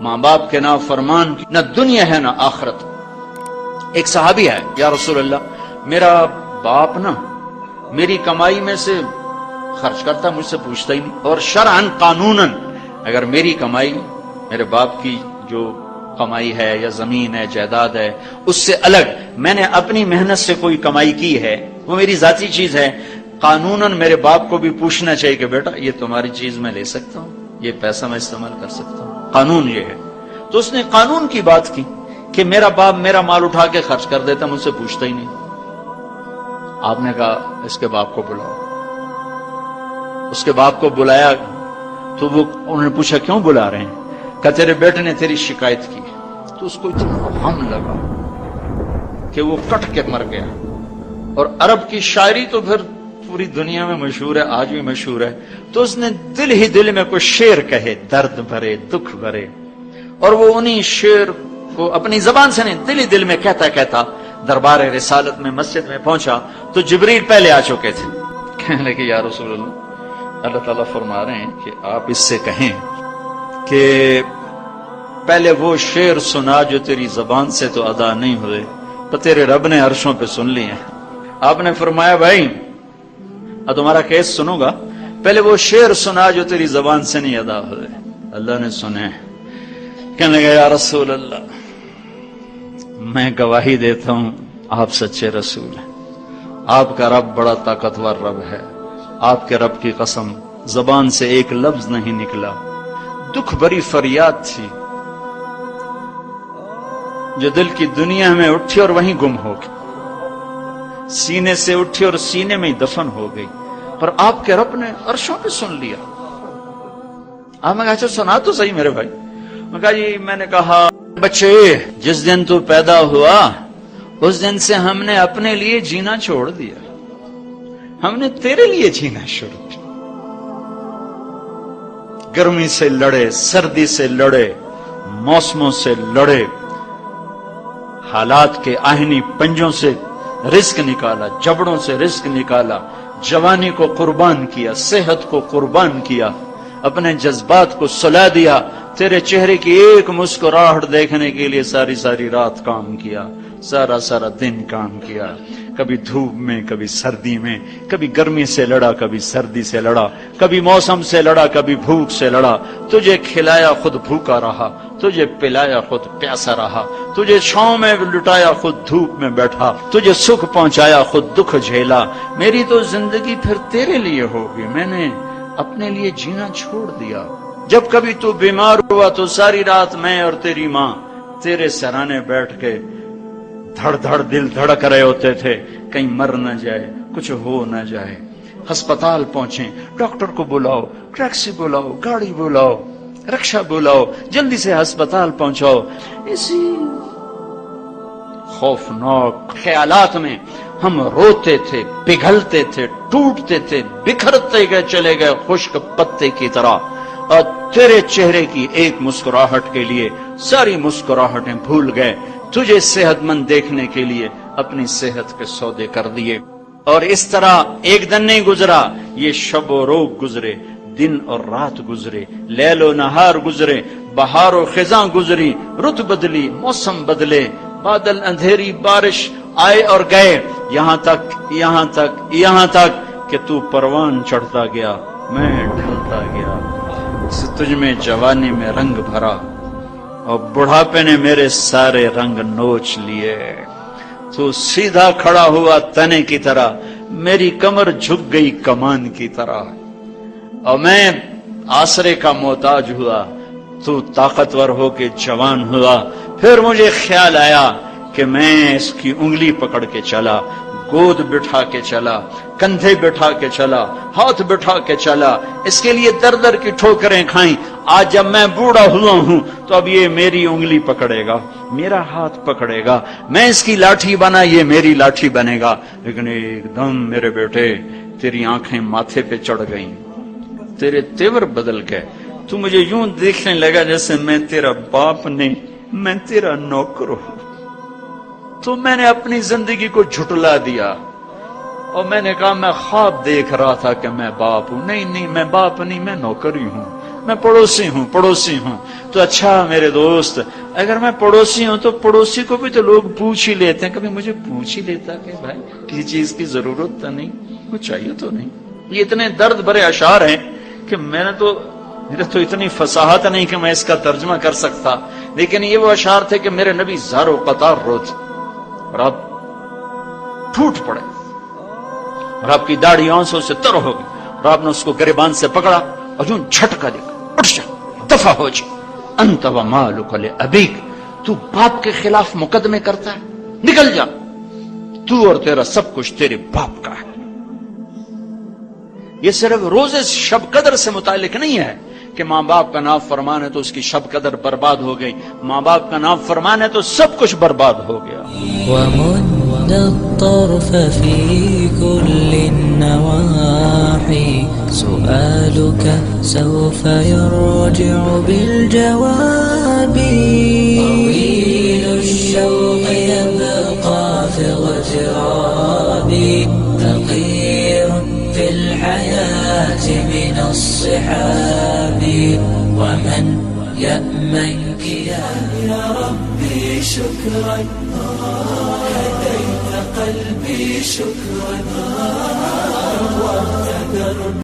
ماں باپ کے نا فرمان کی نہ دنیا ہے نہ آخرت. ایک صحابی ہے، یا رسول اللہ میرا باپ نا میری کمائی میں سے خرچ کرتا، مجھ سے پوچھتا ہی نہیں، اور شرعن قانوناً اگر میری کمائی میرے باپ کی جو کمائی ہے یا زمین ہے جائیداد ہے اس سے الگ میں نے اپنی محنت سے کوئی کمائی کی ہے، وہ میری ذاتی چیز ہے، قانوناً میرے باپ کو بھی پوچھنا چاہیے کہ بیٹا یہ تمہاری چیز میں لے سکتا ہوں، یہ پیسہ میں استعمال کر سکتا ہوں، قانون یہ ہے. تو اس نے قانون کی بات کی کہ میرا باپ میرا مال اٹھا کے خرچ کر دیتا، مجھ سے پوچھتا ہی نہیں. آپ نے کہا اس کے باپ کو بلاؤ. اس کے باپ کو بلایا تو انہوں نے پوچھا کیوں بلا رہے ہیں؟ کہ تیرے بیٹے نے تیری شکایت کی. تو اس کو اتنا غم لگا کہ وہ کٹ کے مر گیا. اور عرب کی شاعری تو پھر پوری دنیا میں مشہور ہے، آج بھی مشہور ہے. تو اس نے دل ہی دل میں کوئی شعر کہے، درد بھرے دکھ بھرے، اور وہ انہی شعر کو اپنی زبان سے نہیں دل ہی دل میں کہتا کہتا دربار رسالت میں مسجد میں پہنچا تو جبریل پہلے آ چکے تھے. کہنے لگے یا رسول اللہ تعالیٰ فرما رہے ہیں کہ آپ اس سے کہیں کہ پہلے وہ شعر سنا جو تیری زبان سے تو ادا نہیں ہوئے تو تیرے رب نے عرشوں پہ سن لیے ہیں. آپ نے فرمایا بھائی تمہارا کیس سنوں گا، پہلے وہ شعر سنا جو تیری زبان سے نہیں ادا ہوئے. اللہ نے سنے. کہنے لگا یا رسول اللہ میں گواہی دیتا ہوں آپ سچے رسول ہیں، آپ کا رب بڑا طاقتور رب ہے، آپ کے رب کی قسم زبان سے ایک لفظ نہیں نکلا. دکھ بھری فریاد تھی جو دل کی دنیا میں اٹھی اور وہیں گم ہو گئی، سینے سے اٹھی اور سینے میں ہی دفن ہو گئی، پر آپ کے رب نے عرشوں پہ سن لیا. آپ نے کہا اچھا سنا تو صحیح میرے بھائی. میں کہا جی میں نے کہا بچے جس دن تو پیدا ہوا اس دن سے ہم نے اپنے لیے جینا چھوڑ دیا، ہم نے تیرے لیے جینا شروع کیا. گرمی سے لڑے، سردی سے لڑے، موسموں سے لڑے، حالات کے آہنی پنجوں سے رزق نکالا، جبڑوں سے رزق نکالا، جوانی کو قربان کیا، صحت کو قربان کیا، اپنے جذبات کو سلا دیا، تیرے چہرے کی ایک مسکراہٹ دیکھنے کے لیے ساری ساری رات کام کیا، سارا سارا دن کام کیا، کبھی دھوپ میں کبھی سردی میں، کبھی گرمی سے لڑا کبھی سردی سے لڑا، کبھی موسم سے لڑا کبھی بھوک سے لڑا. تجھے کھلایا خود بھوکا رہا، تجھے پلایا خود پیاسا رہا، تجھے چھاؤں میں لٹایا خود دھوپ میں بیٹھا، تجھے سکھ پہنچایا خود دکھ جھیلا. میری تو زندگی پھر تیرے لیے ہوگی، میں نے اپنے لیے جینا چھوڑ دیا. جب کبھی تو بیمار ہوا تو ساری رات میں اور تیری ماں تیرے سرانے بیٹھ کے دھڑ دھڑ دل دھڑک رہے ہوتے تھے، کہیں مر نہ جائے، کچھ ہو نہ جائے. ہسپتال پہنچیں، ڈاکٹر کو بلاؤ، ٹیکسی بلاؤ، گاڑی بلاؤ، رکشہ بلاؤ، جلدی سے ہسپتال پہنچاؤ. اسی خوفناک خیالات میں ہم روتے تھے، پگھلتے تھے، ٹوٹتے تھے، بکھرتے گئے چلے گئے خشک پتے کی طرح، اور تیرے چہرے کی ایک مسکراہٹ کے لیے ساری مسکراہٹیں بھول گئے. تجھے صحت مند دیکھنے کے لیے اپنی صحت کے سودے کر دیے. اور اس طرح ایک دن نہیں گزرا، یہ شب و روز گزرے، دن اور رات گزرے، لیل و نہار گزرے، بہار و خزاں گزری، رت بدلی، موسم بدلے، بادل اندھیری، بارش آئے اور گئے، یہاں تک کہ تو پروان چڑھتا گیا، میں ڈھلتا گیا. تجھ میں جوانی میں رنگ بھرا اور بڑھاپے نے میرے سارے رنگ نوچ لیے. تو سیدھا کھڑا ہوا تنے کی طرح، میری کمر جھک گئی کمان کی طرح، اور میں آسرے کا محتاج ہوا، تو طاقتور ہو کے جوان ہوا. پھر مجھے خیال آیا کہ میں اس کی انگلی پکڑ کے چلا، گود بٹھا کے چلا، کندھے بٹھا کے چلا، ہاتھ بٹھا کے چلا، اس کے لیے در در کی ٹھوکریں کھائیں. آج جب میں بوڑھا ہوا ہوں تو اب یہ میری انگلی پکڑے گا، میرا ہاتھ پکڑے گا، میں اس کی لاٹھی بنا، یہ میری لاٹھی بنے گا. لیکن ایک دم میرے بیٹے تیری آنکھیں ماتھے پہ چڑھ گئیں، تیرے تیور بدل گئے، تو مجھے یوں دیکھنے لگا جیسے میں تیرا باپ نہیں، میں تیرا نوکر ہوں. تو میں نے اپنی زندگی کو جھٹلا دیا، اور میں نے کہا میں خواب دیکھ رہا تھا کہ میں باپ ہوں. نہیں میں باپ نہیں، میں نوکری ہوں، میں پڑوسی ہوں. تو اچھا میرے دوست، اگر میں پڑوسی ہوں تو پڑوسی کو بھی تو لوگ پوچھ ہی لیتے ہیں. کبھی مجھے پوچھ ہی لیتا کہ بھائی کسی چیز کی ضرورت تو نہیں، کچھ چاہیے تو نہیں. یہ اتنے درد بھرے اشعار ہیں کہ میرے تو اتنی فصاحت نہیں کہ میں اس کا ترجمہ کر سکتا، لیکن یہ وہ اشعار تھے کہ میرے نبی زار و قطار روتے اور آپ ٹوٹ پڑے اور آپ کی داڑھی آنسوں سے تر ہو گئی اور آپ نے اس کو گریبان سے پکڑا اور یوں جھٹکا دے کر اٹھ جا، دفع ہو جا، انت و مالک لابیک، تو باپ کے خلاف مقدمے کرتا ہے، نکل جا، تو اور تیرا سب کچھ تیرے باپ کا ہے. یہ صرف روزے شب قدر سے متعلق نہیں ہے کہ ماں باپ کا نام فرمان ہے تو اس کی شب قدر برباد ہو گئی. ماں باپ کا نام فرمان ہے تو سب کچھ برباد ہو گیا. ومد الطرف في كل النواحي سؤالك سوف يرجع بالجواب. طويل الشوق يبقى في اغترابي فقير في الحياة من الصحاب. ومن يأمنك يا ربي شكرا هديت قلبي شكرا